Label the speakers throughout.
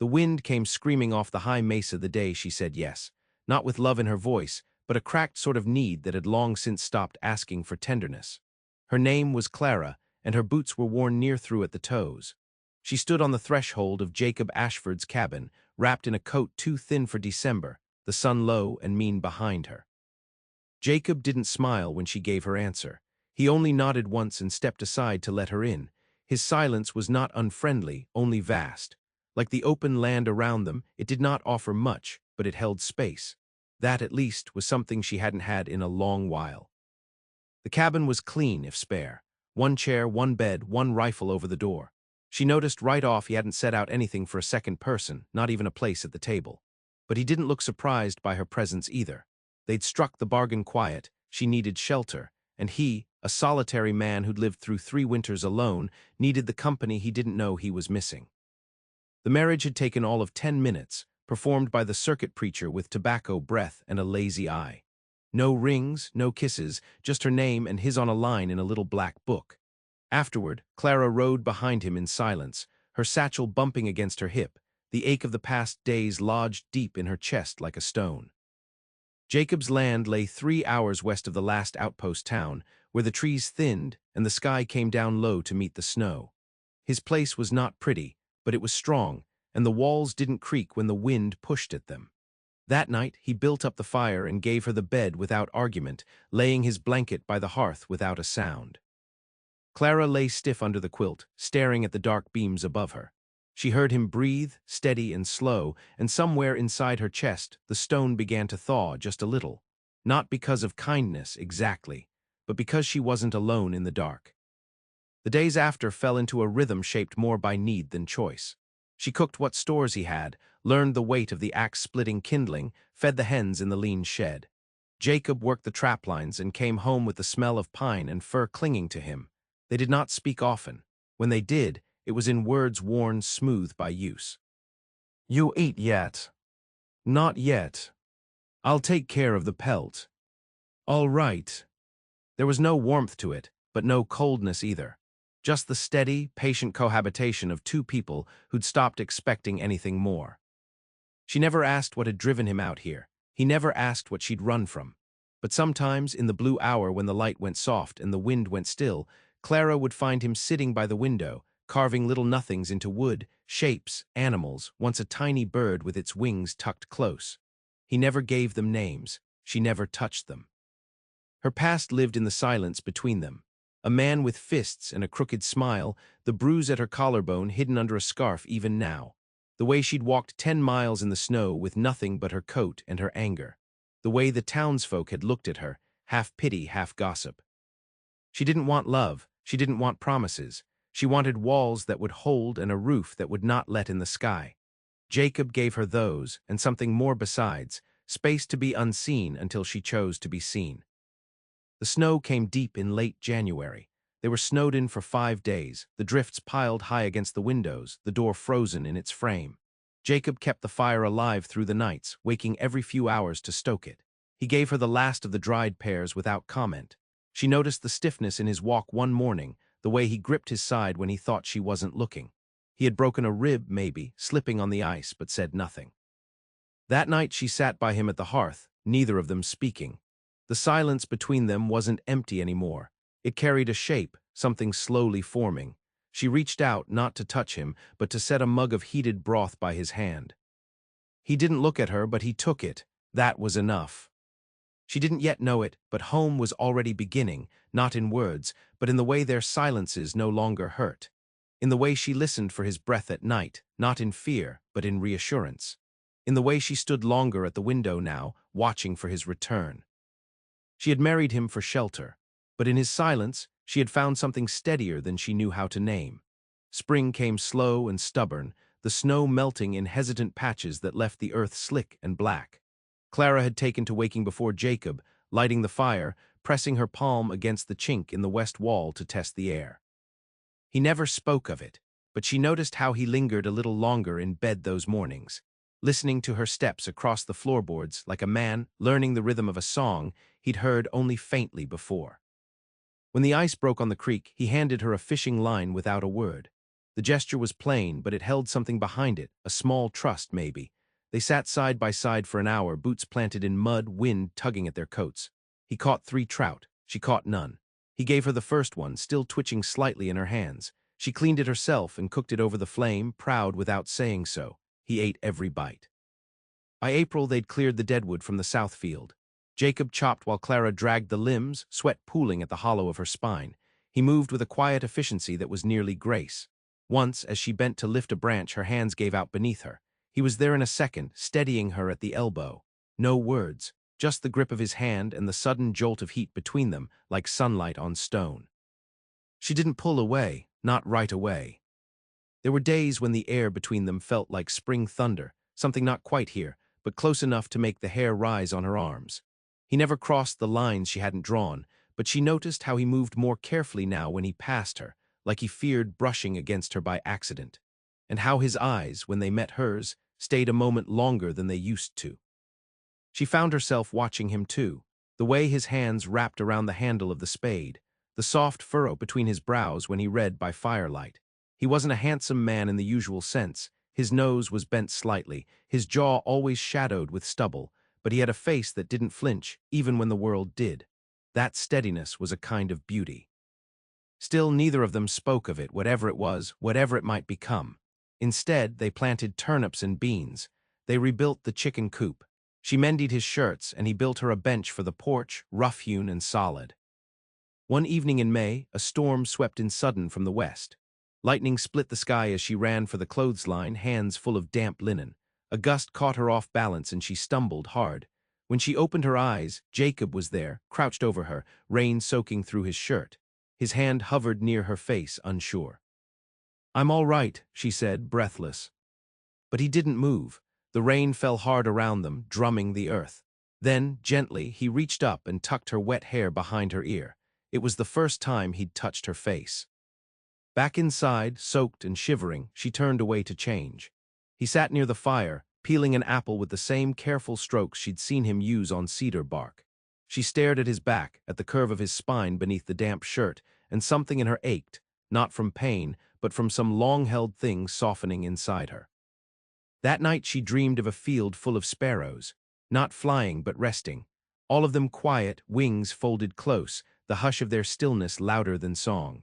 Speaker 1: The wind came screaming off the high mesa the day she said yes, not with love in her voice, but a cracked sort of need that had long since stopped asking for tenderness. Her name was Clara, and her boots were worn near through at the toes. She stood on the threshold of Jacob Ashford's cabin, wrapped in a coat too thin for December, the sun low and mean behind her. Jacob didn't smile when she gave her answer. He only nodded once and stepped aside to let her in. His silence was not unfriendly, only vast. Like the open land around them, it did not offer much, but it held space. That, at least, was something she hadn't had in a long while. The cabin was clean, if spare. One chair, one bed, one rifle over the door. She noticed right off he hadn't set out anything for a second person, not even a place at the table. But he didn't look surprised by her presence either. They'd struck the bargain quiet, she needed shelter, and he, a solitary man who'd lived through 3 winters alone, needed the company he didn't know he was missing. The marriage had taken all of 10 minutes, performed by the circuit preacher with tobacco breath and a lazy eye. No rings, no kisses, just her name and his on a line in a little black book. Afterward, Clara rode behind him in silence, her satchel bumping against her hip, the ache of the past days lodged deep in her chest like a stone. Jacob's land lay 3 hours west of the last outpost town, where the trees thinned and the sky came down low to meet the snow. His place was not pretty, but it was strong, and the walls didn't creak when the wind pushed at them. That night, he built up the fire and gave her the bed without argument, laying his blanket by the hearth without a sound. Clara lay stiff under the quilt, staring at the dark beams above her. She heard him breathe, steady and slow, and somewhere inside her chest, the stone began to thaw just a little. Not because of kindness, exactly, but because she wasn't alone in the dark. The days after fell into a rhythm shaped more by need than choice. She cooked what stores he had, learned the weight of the axe-splitting kindling, fed the hens in the lean shed. Jacob worked the trap lines and came home with the smell of pine and fur clinging to him. They did not speak often. When they did, it was in words worn smooth by use. "You eat yet?" "Not yet. I'll take care of the pelt." "All right." There was no warmth to it, but no coldness either. Just the steady, patient cohabitation of 2 people who'd stopped expecting anything more. She never asked what had driven him out here. He never asked what she'd run from. But sometimes, in the blue hour when the light went soft and the wind went still, Clara would find him sitting by the window, carving little nothings into wood, shapes, animals, once a tiny bird with its wings tucked close. He never gave them names. She never touched them. Her past lived in the silence between them. A man with fists and a crooked smile, the bruise at her collarbone hidden under a scarf even now. The way she'd walked 10 miles in the snow with nothing but her coat and her anger. The way the townsfolk had looked at her, half pity, half gossip. She didn't want love. She didn't want promises. She wanted walls that would hold and a roof that would not let in the sky. Jacob gave her those, and something more besides, space to be unseen until she chose to be seen. The snow came deep in late January. They were snowed in for 5 days, the drifts piled high against the windows, the door frozen in its frame. Jacob kept the fire alive through the nights, waking every few hours to stoke it. He gave her the last of the dried pears without comment. She noticed the stiffness in his walk one morning, the way he gripped his side when he thought she wasn't looking. He had broken a rib, maybe, slipping on the ice, but said nothing. That night she sat by him at the hearth, neither of them speaking. The silence between them wasn't empty anymore. It carried a shape, something slowly forming. She reached out, not to touch him, but to set a mug of heated broth by his hand. He didn't look at her, but he took it. That was enough. She didn't yet know it, but home was already beginning, not in words, but in the way their silences no longer hurt. In the way she listened for his breath at night, not in fear, but in reassurance. In the way she stood longer at the window now, watching for his return. She had married him for shelter, but in his silence, she had found something steadier than she knew how to name. Spring came slow and stubborn, the snow melting in hesitant patches that left the earth slick and black. Clara had taken to waking before Jacob, lighting the fire, pressing her palm against the chink in the west wall to test the air. He never spoke of it, but she noticed how he lingered a little longer in bed those mornings, listening to her steps across the floorboards like a man learning the rhythm of a song he'd heard only faintly before. When the ice broke on the creek, he handed her a fishing line without a word. The gesture was plain, but it held something behind it, a small trust, maybe. They sat side by side for an hour, boots planted in mud, wind tugging at their coats. He caught 3 trout. She caught none. He gave her the first one, still twitching slightly in her hands. She cleaned it herself and cooked it over the flame, proud without saying so. He ate every bite. By April, they'd cleared the deadwood from the south field. Jacob chopped while Clara dragged the limbs, sweat pooling at the hollow of her spine. He moved with a quiet efficiency that was nearly grace. Once, as she bent to lift a branch, her hands gave out beneath her. He was there in a second, steadying her at the elbow. No words, just the grip of his hand and the sudden jolt of heat between them, like sunlight on stone. She didn't pull away, not right away. There were days when the air between them felt like spring thunder, something not quite here, but close enough to make the hair rise on her arms. He never crossed the lines she hadn't drawn, but she noticed how he moved more carefully now when he passed her, like he feared brushing against her by accident, and how his eyes, when they met hers, stayed a moment longer than they used to. She found herself watching him too, the way his hands wrapped around the handle of the spade, the soft furrow between his brows when he read by firelight. He wasn't a handsome man in the usual sense. His nose was bent slightly, his jaw always shadowed with stubble, but he had a face that didn't flinch, even when the world did. That steadiness was a kind of beauty. Still, neither of them spoke of it, whatever it was, whatever it might become. Instead, they planted turnips and beans. They rebuilt the chicken coop. She mended his shirts, and he built her a bench for the porch, rough-hewn and solid. One evening in May, a storm swept in sudden from the west. Lightning split the sky as she ran for the clothesline, hands full of damp linen. A gust caught her off balance and she stumbled hard. When she opened her eyes, Jacob was there, crouched over her, rain soaking through his shirt. His hand hovered near her face, unsure. "I'm all right," she said, breathless. But he didn't move. The rain fell hard around them, drumming the earth. Then, gently, he reached up and tucked her wet hair behind her ear. It was the first time he'd touched her face. Back inside, soaked and shivering, she turned away to change. He sat near the fire, peeling an apple with the same careful strokes she'd seen him use on cedar bark. She stared at his back, at the curve of his spine beneath the damp shirt, and something in her ached, not from pain, but from some long-held thing softening inside her. That night she dreamed of a field full of sparrows, not flying but resting, all of them quiet, wings folded close, the hush of their stillness louder than song.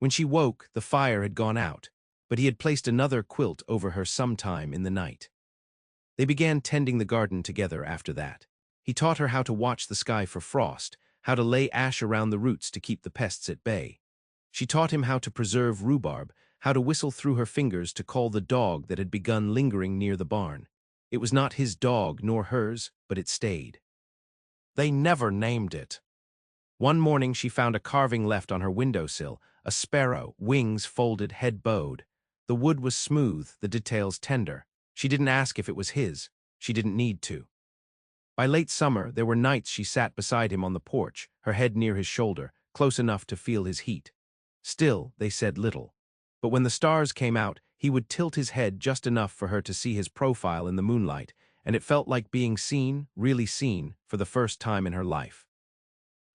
Speaker 1: When she woke, the fire had gone out, but he had placed another quilt over her sometime in the night. They began tending the garden together after that. He taught her how to watch the sky for frost, how to lay ash around the roots to keep the pests at bay. She taught him how to preserve rhubarb, how to whistle through her fingers to call the dog that had begun lingering near the barn. It was not his dog nor hers, but it stayed. They never named it. One morning she found a carving left on her windowsill, a sparrow, wings folded, head bowed. The wood was smooth, the details tender. She didn't ask if it was his. She didn't need to. By late summer, there were nights she sat beside him on the porch, her head near his shoulder, close enough to feel his heat. Still, they said little. But when the stars came out, he would tilt his head just enough for her to see his profile in the moonlight, and it felt like being seen, really seen, for the first time in her life.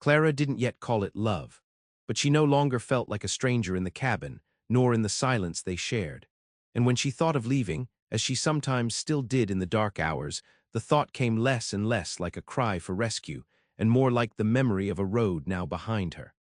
Speaker 1: Clara didn't yet call it love, but she no longer felt like a stranger in the cabin, nor in the silence they shared. And when she thought of leaving, as she sometimes still did in the dark hours, the thought came less and less like a cry for rescue, and more like the memory of a road now behind her.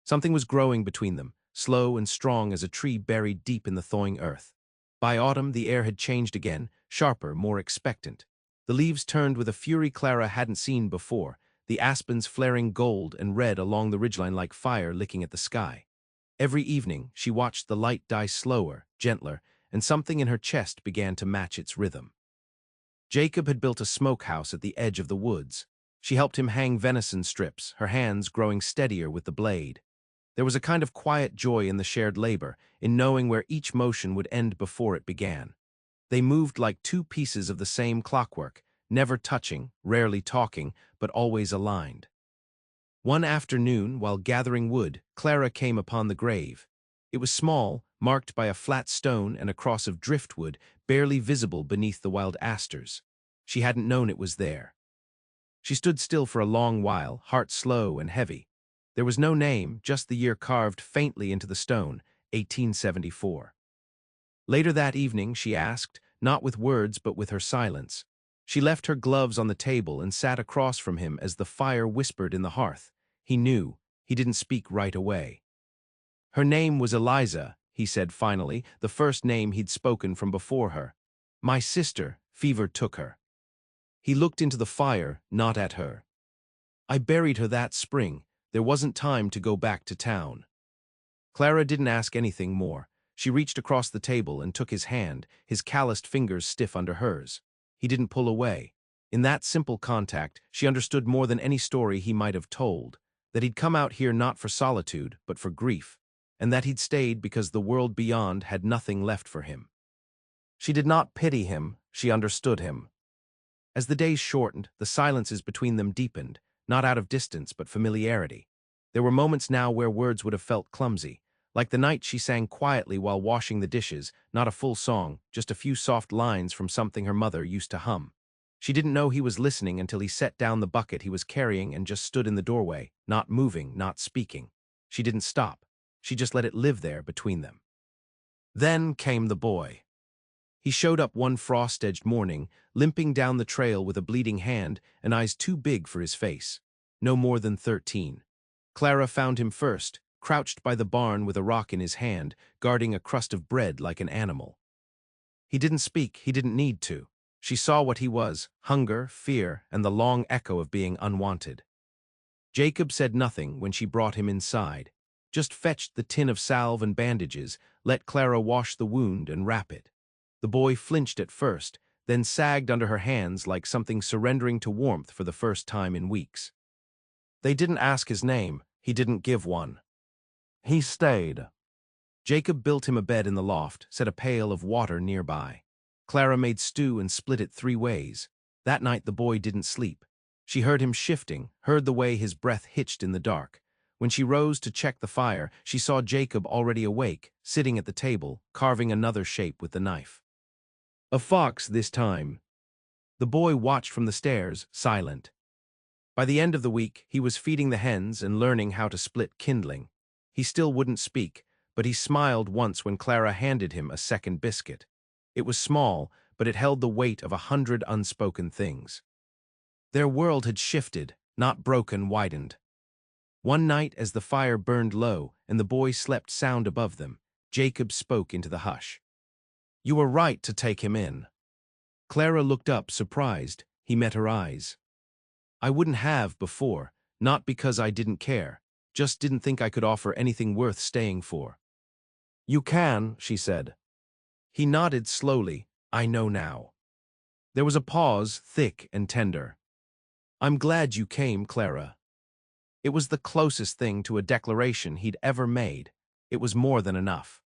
Speaker 1: Something was growing between them, slow and strong as a tree buried deep in the thawing earth. By autumn, the air had changed again, sharper, more expectant. The leaves turned with a fury Clara hadn't seen before, the aspens flaring gold and red along the ridgeline like fire licking at the sky. Every evening, she watched the light die slower, gentler, and something in her chest began to match its rhythm. Jacob had built a smokehouse at the edge of the woods. She helped him hang venison strips, her hands growing steadier with the blade. There was a kind of quiet joy in the shared labor, in knowing where each motion would end before it began. They moved like two pieces of the same clockwork, never touching, rarely talking, but always aligned. One afternoon, while gathering wood, Clara came upon the grave. It was small, marked by a flat stone and a cross of driftwood, barely visible beneath the wild asters. She hadn't known it was there. She stood still for a long while, heart slow and heavy. There was no name, just the year carved faintly into the stone, 1874. Later that evening, she asked, not with words but with her silence. She left her gloves on the table and sat across from him as the fire whispered in the hearth. He knew. He didn't speak right away. Her name was Eliza, he said finally, the first name he'd spoken from before her. My sister, fever took her. He looked into the fire, not at her. I buried her that spring. There wasn't time to go back to town. Clara didn't ask anything more. She reached across the table and took his hand, his calloused fingers stiff under hers. He didn't pull away. In that simple contact, she understood more than any story he might have told, that he'd come out here not for solitude, but for grief, and that he'd stayed because the world beyond had nothing left for him. She did not pity him, she understood him. As the days shortened, the silences between them deepened, not out of distance but familiarity. There were moments now where words would have felt clumsy, like the night she sang quietly while washing the dishes, not a full song, just a few soft lines from something her mother used to hum. She didn't know he was listening until he set down the bucket he was carrying and just stood in the doorway, not moving, not speaking. She didn't stop. She just let it live there between them. Then came the boy. He showed up one frost-edged morning, limping down the trail with a bleeding hand and eyes too big for his face. No more than 13. Clara found him first, crouched by the barn with a rock in his hand, guarding a crust of bread like an animal. He didn't speak, he didn't need to. She saw what he was, hunger, fear, and the long echo of being unwanted. Jacob said nothing when she brought him inside, just fetched the tin of salve and bandages, let Clara wash the wound and wrap it. The boy flinched at first, then sagged under her hands like something surrendering to warmth for the first time in weeks. They didn't ask his name, he didn't give one. He stayed. Jacob built him a bed in the loft, set a pail of water nearby. Clara made stew and split it 3 ways. That night the boy didn't sleep. She heard him shifting, heard the way his breath hitched in the dark. When she rose to check the fire, she saw Jacob already awake, sitting at the table, carving another shape with the knife. A fox this time. The boy watched from the stairs, silent. By the end of the week, he was feeding the hens and learning how to split kindling. He still wouldn't speak, but he smiled once when Clara handed him a second biscuit. It was small, but it held the weight of 100 unspoken things. Their world had shifted, not broken, widened. One night, as the fire burned low and the boy slept sound above them, Jacob spoke into the hush. You were right to take him in. Clara looked up, surprised. He met her eyes. I wouldn't have before, not because I didn't care, just didn't think I could offer anything worth staying for. You can, she said. He nodded slowly. I know now. There was a pause, thick and tender. I'm glad you came, Clara. It was the closest thing to a declaration he'd ever made. It was more than enough.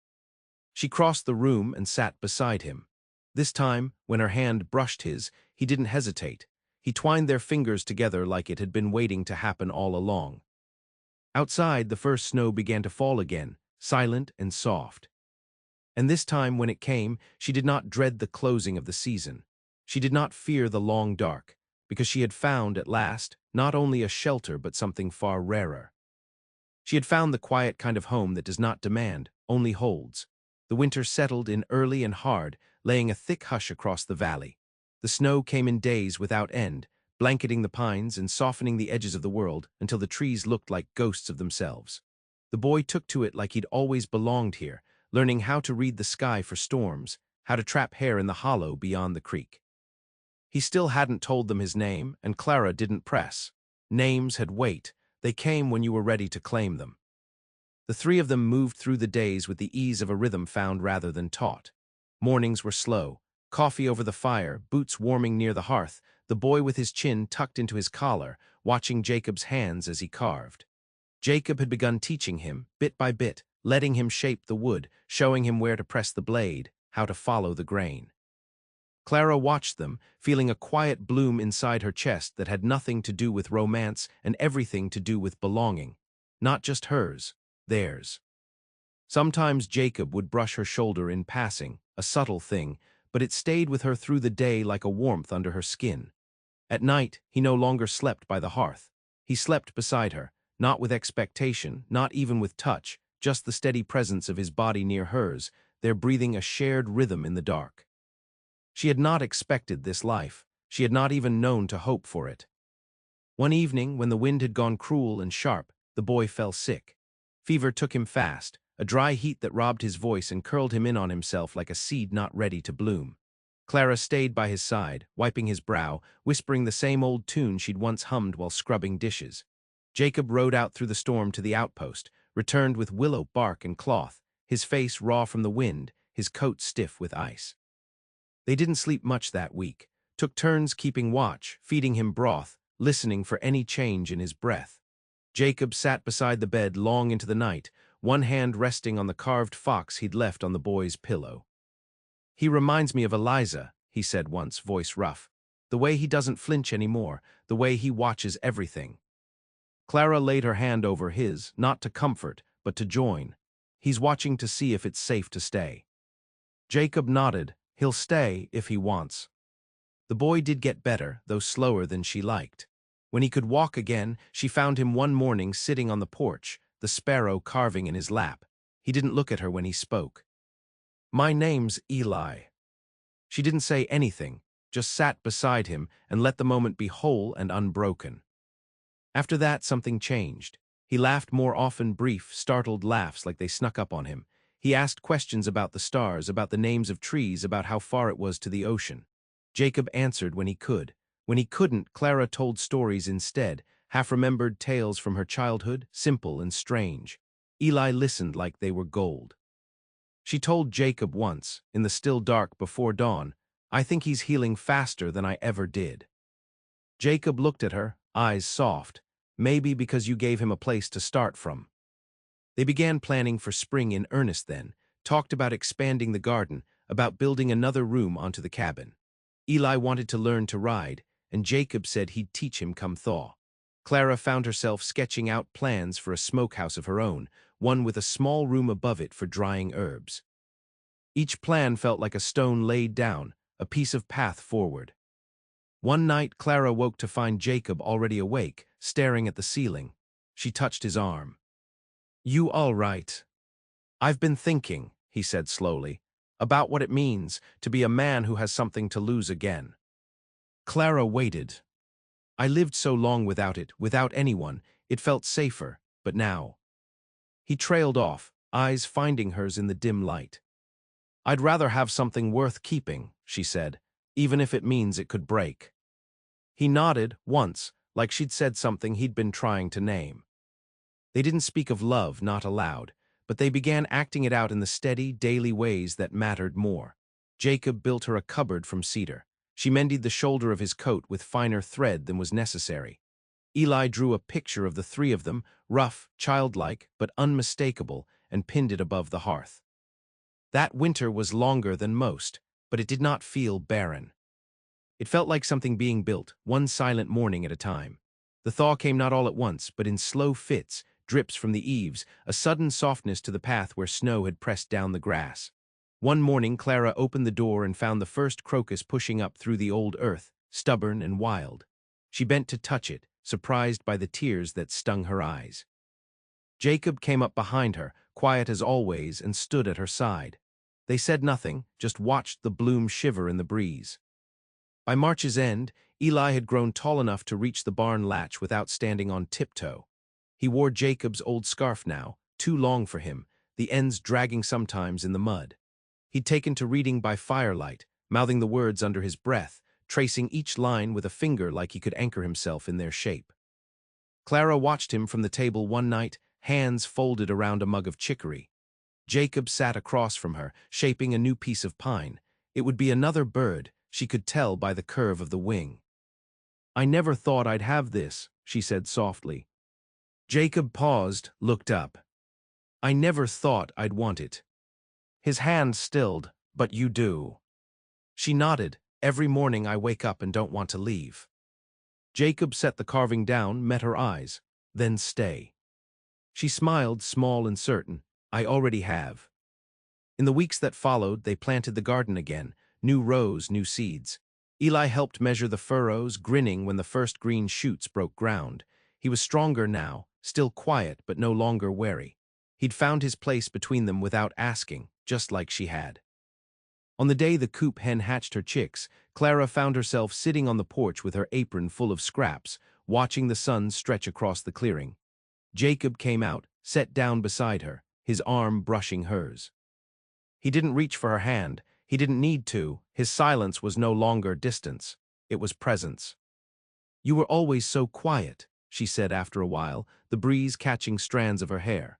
Speaker 1: She crossed the room and sat beside him. This time, when her hand brushed his, he didn't hesitate. He twined their fingers together like it had been waiting to happen all along. Outside, the first snow began to fall again, silent and soft. And this time, when it came, she did not dread the closing of the season. She did not fear the long dark, because she had found, at last, not only a shelter but something far rarer. She had found the quiet kind of home that does not demand, only holds. The winter settled in early and hard, laying a thick hush across the valley. The snow came in days without end, blanketing the pines and softening the edges of the world until the trees looked like ghosts of themselves. The boy took to it like he'd always belonged here, learning how to read the sky for storms, how to trap hare in the hollow beyond the creek. He still hadn't told them his name, and Clara didn't press. Names had weight. They came when you were ready to claim them. The 3 of them moved through the days with the ease of a rhythm found rather than taught. Mornings were slow. Coffee over the fire, boots warming near the hearth, the boy with his chin tucked into his collar, watching Jacob's hands as he carved. Jacob had begun teaching him, bit by bit, letting him shape the wood, showing him where to press the blade, how to follow the grain. Clara watched them, feeling a quiet bloom inside her chest that had nothing to do with romance and everything to do with belonging. Not just hers, theirs. Sometimes Jacob would brush her shoulder in passing, a subtle thing, but it stayed with her through the day like a warmth under her skin. At night, he no longer slept by the hearth. He slept beside her, not with expectation, not even with touch, just the steady presence of his body near hers, their breathing a shared rhythm in the dark. She had not expected this life. She had not even known to hope for it. One evening, when the wind had gone cruel and sharp, the boy fell sick. Fever took him fast, a dry heat that robbed his voice and curled him in on himself like a seed not ready to bloom. Clara stayed by his side, wiping his brow, whispering the same old tune she'd once hummed while scrubbing dishes. Jacob rode out through the storm to the outpost, returned with willow bark and cloth, his face raw from the wind, his coat stiff with ice. They didn't sleep much that week, took turns keeping watch, feeding him broth, listening for any change in his breath. Jacob sat beside the bed long into the night, one hand resting on the carved fox he'd left on the boy's pillow. "He reminds me of Eliza," he said once, voice rough. "The way he doesn't flinch anymore, the way he watches everything." Clara laid her hand over his, not to comfort, but to join. "He's watching to see if it's safe to stay." Jacob nodded. "He'll stay if he wants." The boy did get better, though slower than she liked. When he could walk again, she found him one morning sitting on the porch, the sparrow carving in his lap. He didn't look at her when he spoke. "My name's Eli." She didn't say anything, just sat beside him and let the moment be whole and unbroken. After that, something changed. He laughed more often, brief, startled laughs like they snuck up on him. He asked questions about the stars, about the names of trees, about how far it was to the ocean. Jacob answered when he could. When he couldn't, Clara told stories instead, half-remembered tales from her childhood, simple and strange. Eli listened like they were gold. She told Jacob once, in the still dark before dawn, "I think he's healing faster than I ever did." Jacob looked at her, eyes soft. "Maybe because you gave him a place to start from." They began planning for spring in earnest then, talked about expanding the garden, about building another room onto the cabin. Eli wanted to learn to ride, and Jacob said he'd teach him come thaw. Clara found herself sketching out plans for a smokehouse of her own, one with a small room above it for drying herbs. Each plan felt like a stone laid down, a piece of path forward. One night, Clara woke to find Jacob already awake, staring at the ceiling. She touched his arm. "You all right?" "I've been thinking," he said slowly, "about what it means to be a man who has something to lose again." Clara waited. "I lived so long without it, without anyone, it felt safer, but now." He trailed off, eyes finding hers in the dim light. "I'd rather have something worth keeping," she said, "even if it means it could break." He nodded, once, like she'd said something he'd been trying to name. They didn't speak of love, not aloud, but they began acting it out in the steady, daily ways that mattered more. Jacob built her a cupboard from cedar. She mended the shoulder of his coat with finer thread than was necessary. Eli drew a picture of the three of them, rough, childlike, but unmistakable, and pinned it above the hearth. That winter was longer than most, but it did not feel barren. It felt like something being built, one silent morning at a time. The thaw came not all at once, but in slow fits, drips from the eaves, a sudden softness to the path where snow had pressed down the grass. One morning, Clara opened the door and found the first crocus pushing up through the old earth, stubborn and wild. She bent to touch it, surprised by the tears that stung her eyes. Jacob came up behind her, quiet as always, and stood at her side. They said nothing, just watched the bloom shiver in the breeze. By March's end, Eli had grown tall enough to reach the barn latch without standing on tiptoe. He wore Jacob's old scarf now, too long for him, the ends dragging sometimes in the mud. He'd taken to reading by firelight, mouthing the words under his breath, tracing each line with a finger like he could anchor himself in their shape. Clara watched him from the table one night, hands folded around a mug of chicory. Jacob sat across from her, shaping a new piece of pine. It would be another bird, she could tell by the curve of the wing. "I never thought I'd have this," she said softly. Jacob paused, looked up. "I never thought I'd want it." His hand stilled. "But you do." She nodded. "Every morning I wake up and don't want to leave." Jacob set the carving down, met her eyes. "Then stay." She smiled, small and certain. "I already have." In the weeks that followed, they planted the garden again, new rows, new seeds. Eli helped measure the furrows, grinning when the first green shoots broke ground. He was stronger now, still quiet but no longer wary. He'd found his place between them without asking, just like she had. On the day the coop hen hatched her chicks, Clara found herself sitting on the porch with her apron full of scraps, watching the sun stretch across the clearing. Jacob came out, sat down beside her, his arm brushing hers. He didn't reach for her hand. He didn't need to. His silence was no longer distance. It was presence. "You were always so quiet," she said after a while, the breeze catching strands of her hair.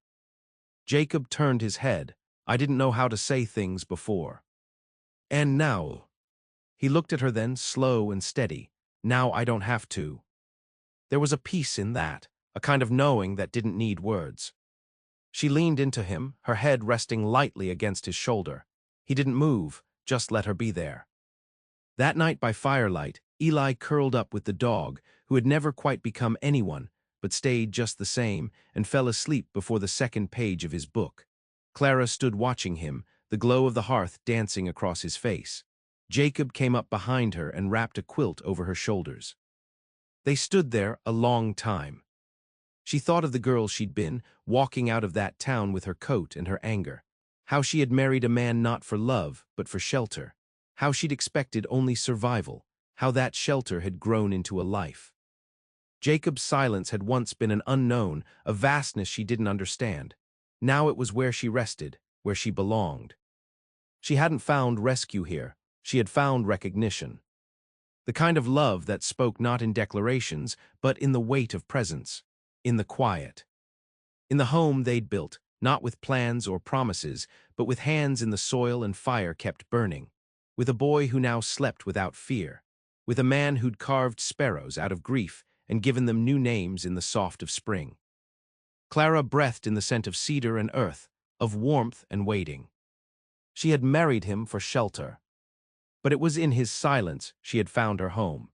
Speaker 1: Jacob turned his head. "I didn't know how to say things before. And now." He looked at her then, slow and steady. "Now I don't have to." There was a peace in that, a kind of knowing that didn't need words. She leaned into him, her head resting lightly against his shoulder. He didn't move, just let her be there. That night by firelight, Eli curled up with the dog, who had never quite become anyone, but stayed just the same, and fell asleep before the second page of his book. Clara stood watching him, the glow of the hearth dancing across his face. Jacob came up behind her and wrapped a quilt over her shoulders. They stood there a long time. She thought of the girl she'd been, walking out of that town with her coat and her anger. How she had married a man not for love, but for shelter. How she'd expected only survival. How that shelter had grown into a life. Jacob's silence had once been an unknown, a vastness she didn't understand. Now it was where she rested, where she belonged. She hadn't found rescue here. She had found recognition. The kind of love that spoke not in declarations, but in the weight of presence, in the quiet. In the home they'd built, not with plans or promises, but with hands in the soil and fire kept burning. With a boy who now slept without fear. With a man who'd carved sparrows out of grief and given them new names in the soft of spring. Clara breathed in the scent of cedar and earth, of warmth and waiting. She had married him for shelter. But it was in his silence she had found her home.